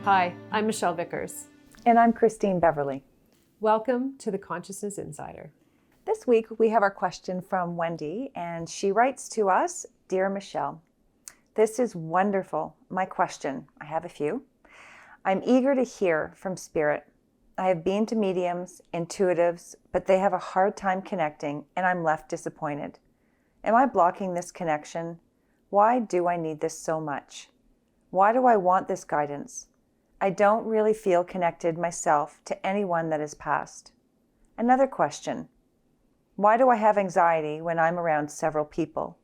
Hi, I'm Michelle Vickers. And I'm Christine Beverly. Welcome to the Consciousness Insider. This week we have our question from Wendy, and she writes to us, Dear Michelle, this is wonderful. My question, I have a few. I'm eager to hear from Spirit. I have been to mediums, intuitives, but they have a hard time connecting, and I'm left disappointed. Am I blocking this connection? Why do I need this so much? Why do I want this guidance? I don't really feel connected myself to anyone that has passed. Another question. Why do I have anxiety when I'm around several people?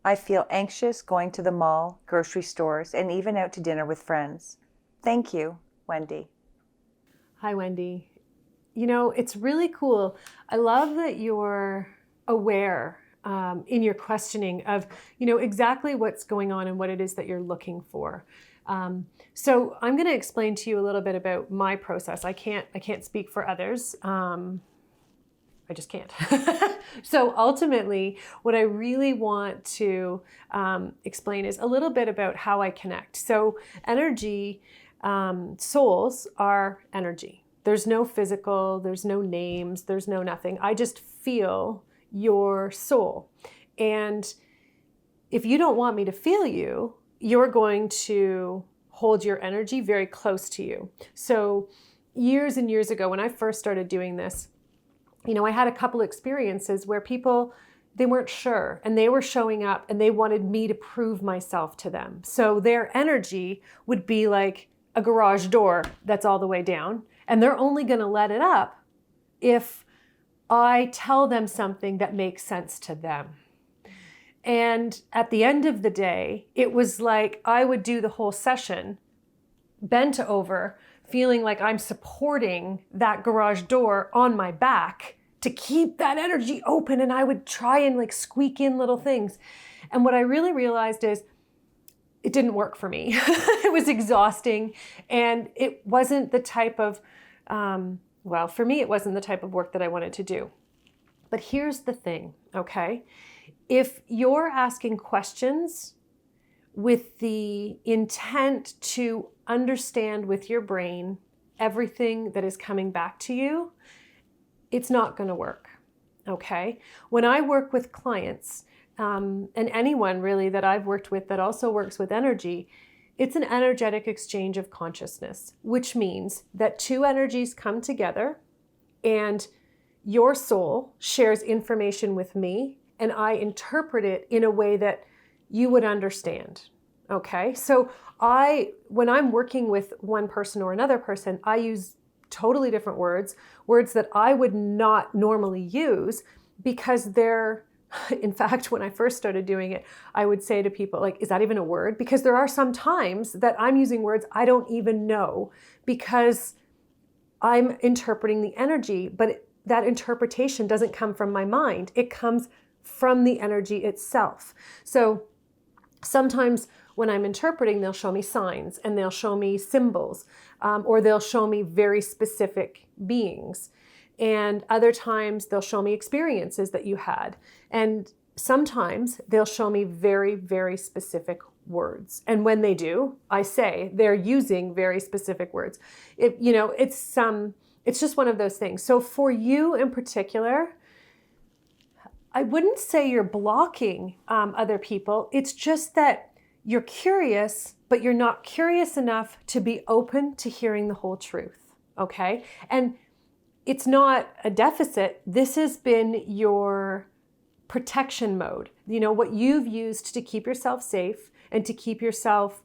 I feel anxious going to the mall, grocery stores, and even out to dinner with friends. Thank you, Wendy. Hi, Wendy. You know, it's really cool. I love that you're aware in your questioning of, exactly what's going on and what it is that you're looking for. So I'm going to explain to you a little bit about my process. I can't speak for others. I just can't. So ultimately, what I really want to explain is a little bit about how I connect. So energy, souls are energy. There's no physical, there's no names, there's no nothing. I just feel your soul. And if you don't want me to feel you, you're going to hold your energy very close to you. So years and years ago, when I first started doing this, I had a couple experiences where people, they weren't sure and they were showing up and they wanted me to prove myself to them. So their energy would be like a garage door that's all the way down, and they're only going to let it up if I tell them something that makes sense to them. And at the end of the day, it was like I would do the whole session bent over, feeling like I'm supporting that garage door on my back to keep that energy open. And I would try and squeak in little things. And what I really realized is it didn't work for me. It was exhausting. And it wasn't the type of, for me, it wasn't the type of work that I wanted to do. But here's the thing, okay? If you're asking questions with the intent to understand with your brain everything that is coming back to you, it's not going to work, okay? When I work with clients, and anyone really that I've worked with that also works with energy, it's an energetic exchange of consciousness, which means that two energies come together and your soul shares information with me and I interpret it in a way that you would understand. Okay, so when I'm working with one person or another person, I use totally different words that I would not normally use because they're, in fact, when I first started doing it, I would say to people, is that even a word? Because there are some times that I'm using words I don't even know because I'm interpreting the energy, but that interpretation doesn't come from my mind. It comes from the energy itself. So sometimes when I'm interpreting, they'll show me signs and they'll show me symbols, or they'll show me very specific beings. And other times they'll show me experiences that you had. And sometimes they'll show me very, very specific words. And when they do, I say they're using very specific words. It's just one of those things. So for you in particular, I wouldn't say you're blocking other people. It's just that you're curious, but you're not curious enough to be open to hearing the whole truth, okay? And it's not a deficit. This has been your protection mode, what you've used to keep yourself safe and to keep yourself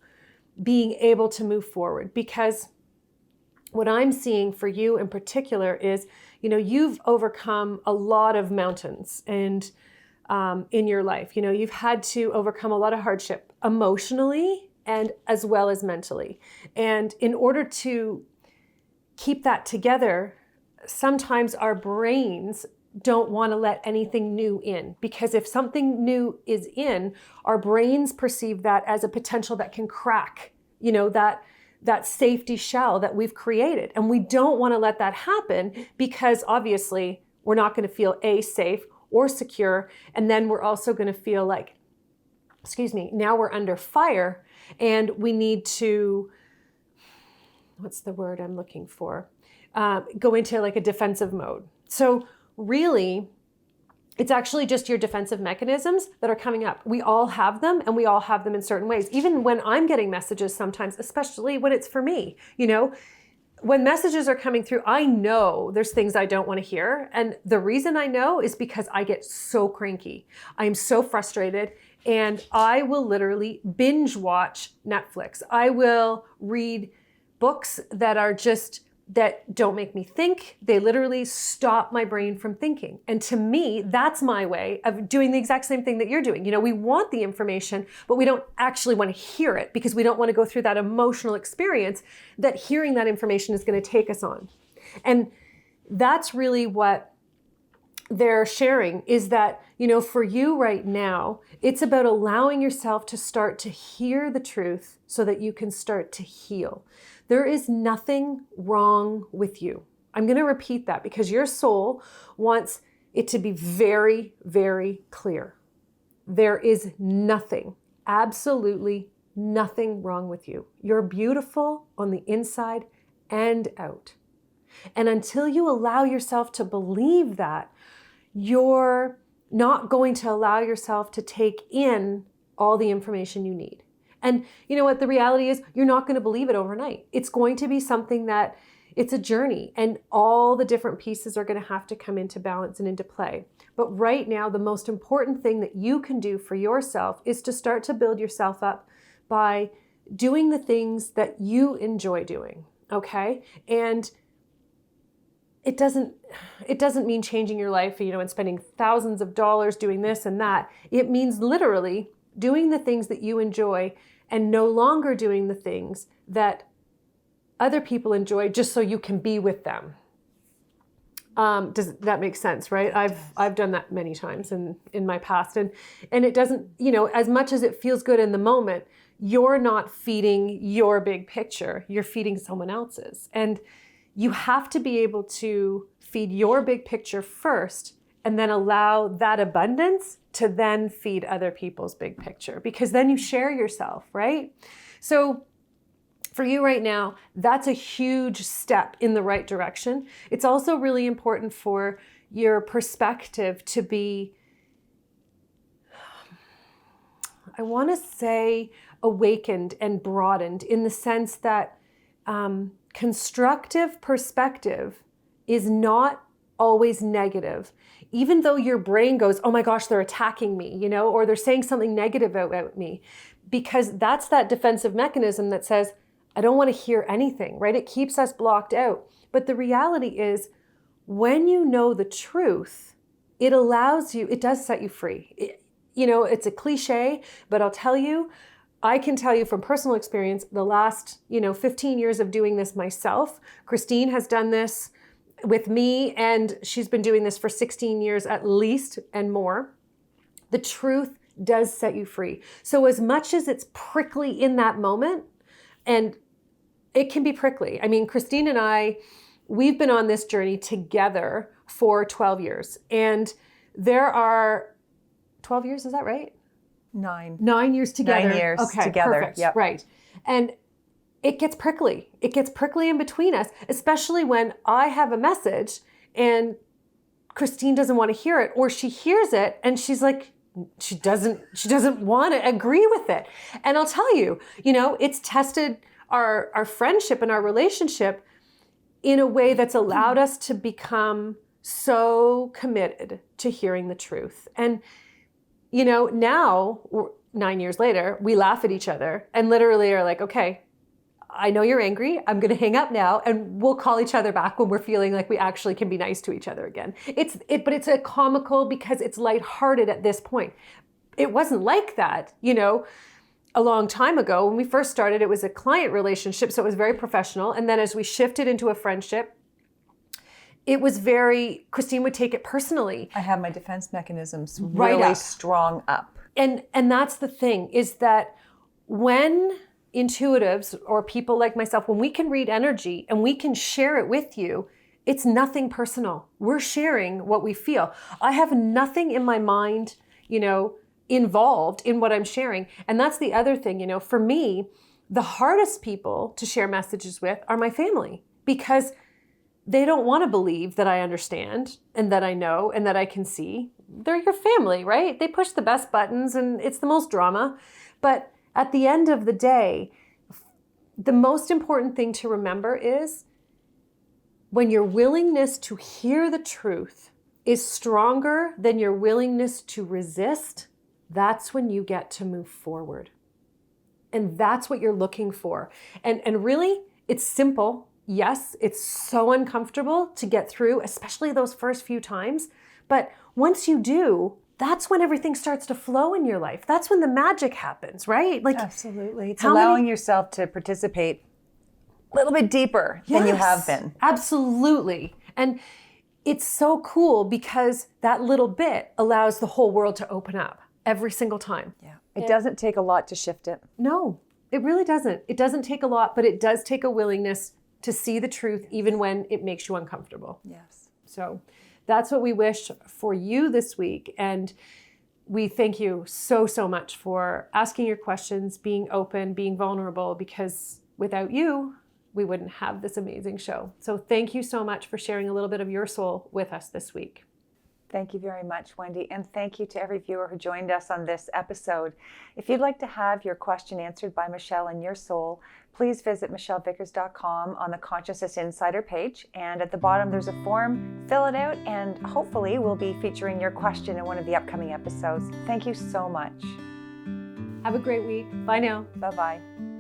being able to move forward. Because what I'm seeing for you in particular is, you've overcome a lot of mountains and in your life. You've had to overcome a lot of hardship emotionally and as well as mentally. And in order to keep that together, sometimes our brains don't want to let anything new in, because if something new is in, our brains perceive that as a potential that can crack, that safety shell that we've created. And we don't want to let that happen because obviously we're not going to feel safe or secure. And then we're also going to feel like, now we're under fire and we need to what's the word I'm looking for? Go into like a defensive mode. So really, it's actually just your defensive mechanisms that are coming up. We all have them, and we all have them in certain ways. Even when I'm getting messages sometimes, especially when it's for me, when messages are coming through, I know there's things I don't want to hear. And the reason I know is because I get so cranky. I'm so frustrated, and I will literally binge watch Netflix. I will read books that don't make me think. They literally stop my brain from thinking. And to me, that's my way of doing the exact same thing that you're doing. We want the information, but we don't actually want to hear it because we don't want to go through that emotional experience that hearing that information is going to take us on. And that's really what they're sharing, is that, for you right now, it's about allowing yourself to start to hear the truth so that you can start to heal. There is nothing wrong with you. I'm going to repeat that because your soul wants it to be very, very clear. There is nothing, absolutely nothing wrong with you. You're beautiful on the inside and out. And until you allow yourself to believe that, you're not going to allow yourself to take in all the information you need. And you know what? The reality is you're not going to believe it overnight. It's going to be something that it's a journey, and all the different pieces are going to have to come into balance and into play. But right now, the most important thing that you can do for yourself is to start to build yourself up by doing the things that you enjoy doing. Okay? And it doesn't mean changing your life, and spending thousands of dollars doing this and that. It means literally doing the things that you enjoy and no longer doing the things that other people enjoy just so you can be with them. Does that make sense, right? I've done that many times in my past, and it doesn't, as much as it feels good in the moment, you're not feeding your big picture. You're feeding someone else's. And you have to be able to feed your big picture first and then allow that abundance to then feed other people's big picture, because then you share yourself, right? So for you right now, that's a huge step in the right direction. It's also really important for your perspective to be, I want to say, awakened and broadened, in the sense that constructive perspective is not always negative. Even though your brain goes, oh my gosh, they're attacking me, or they're saying something negative about me, because that's that defensive mechanism that says, I don't want to hear anything, right? It keeps us blocked out. But the reality is, when you know the truth, it allows you, it does set you free. It's a cliche, but I'll tell you, I can tell you from personal experience, the last, 15 years of doing this myself, Christine has done this with me, and she's been doing this for 16 years at least and more. The truth does set you free. So as much as it's prickly in that moment, and it can be prickly. I mean, Christine and I, we've been on this journey together for 12 years. And there are 12 years, is that right? 9. 9 years together. 9 years okay, together. Perfect. Yep. Right. And it gets prickly. It gets prickly in between us, especially when I have a message and Christine doesn't want to hear it, or she hears it and she's like, she doesn't want to agree with it. And I'll tell you, it's tested our friendship and our relationship in a way that's allowed us to become so committed to hearing the truth. And now, 9 years later, we laugh at each other and literally are like, okay, I know you're angry. I'm going to hang up now, and we'll call each other back when we're feeling like we actually can be nice to each other again. But it's a comical because it's lighthearted at this point. It wasn't like that, a long time ago. When we first started, it was a client relationship, so it was very professional. And then as we shifted into a friendship, it was Christine would take it personally. I have my defense mechanisms really strong up. And that's the thing, is that when intuitives or people like myself, when we can read energy and we can share it with you, it's nothing personal. We're sharing what we feel. I have nothing in my mind, involved in what I'm sharing. And that's the other thing, for me, The hardest people to share messages with are my family, because they don't want to believe that I understand and that I know and that I can see. They're your family, right? They push the best buttons and it's the most drama. But at the end of the day, the most important thing to remember is when your willingness to hear the truth is stronger than your willingness to resist, that's when you get to move forward. And that's what you're looking for. And really, it's simple. Yes, it's so uncomfortable to get through, especially those first few times. But once you do, that's when everything starts to flow in your life. That's when the magic happens, right? Like, absolutely. It's allowing yourself to participate a little bit deeper than you have been. Absolutely. And it's so cool because that little bit allows the whole world to open up every single time. Yeah. It doesn't take a lot to shift it. No, it really doesn't. It doesn't take a lot, but it does take a willingness to see the truth even when it makes you uncomfortable. Yes. So that's what we wish for you this week. And we thank you so, so much for asking your questions, being open, being vulnerable, because without you, we wouldn't have this amazing show. So thank you so much for sharing a little bit of your soul with us this week. Thank you very much, Wendy. And thank you to every viewer who joined us on this episode. If you'd like to have your question answered by Michelle and your soul, please visit michellevickers.com on the Consciousness Insider page. And at the bottom, there's a form. Fill it out, and hopefully we'll be featuring your question in one of the upcoming episodes. Thank you so much. Have a great week. Bye now. Bye-bye.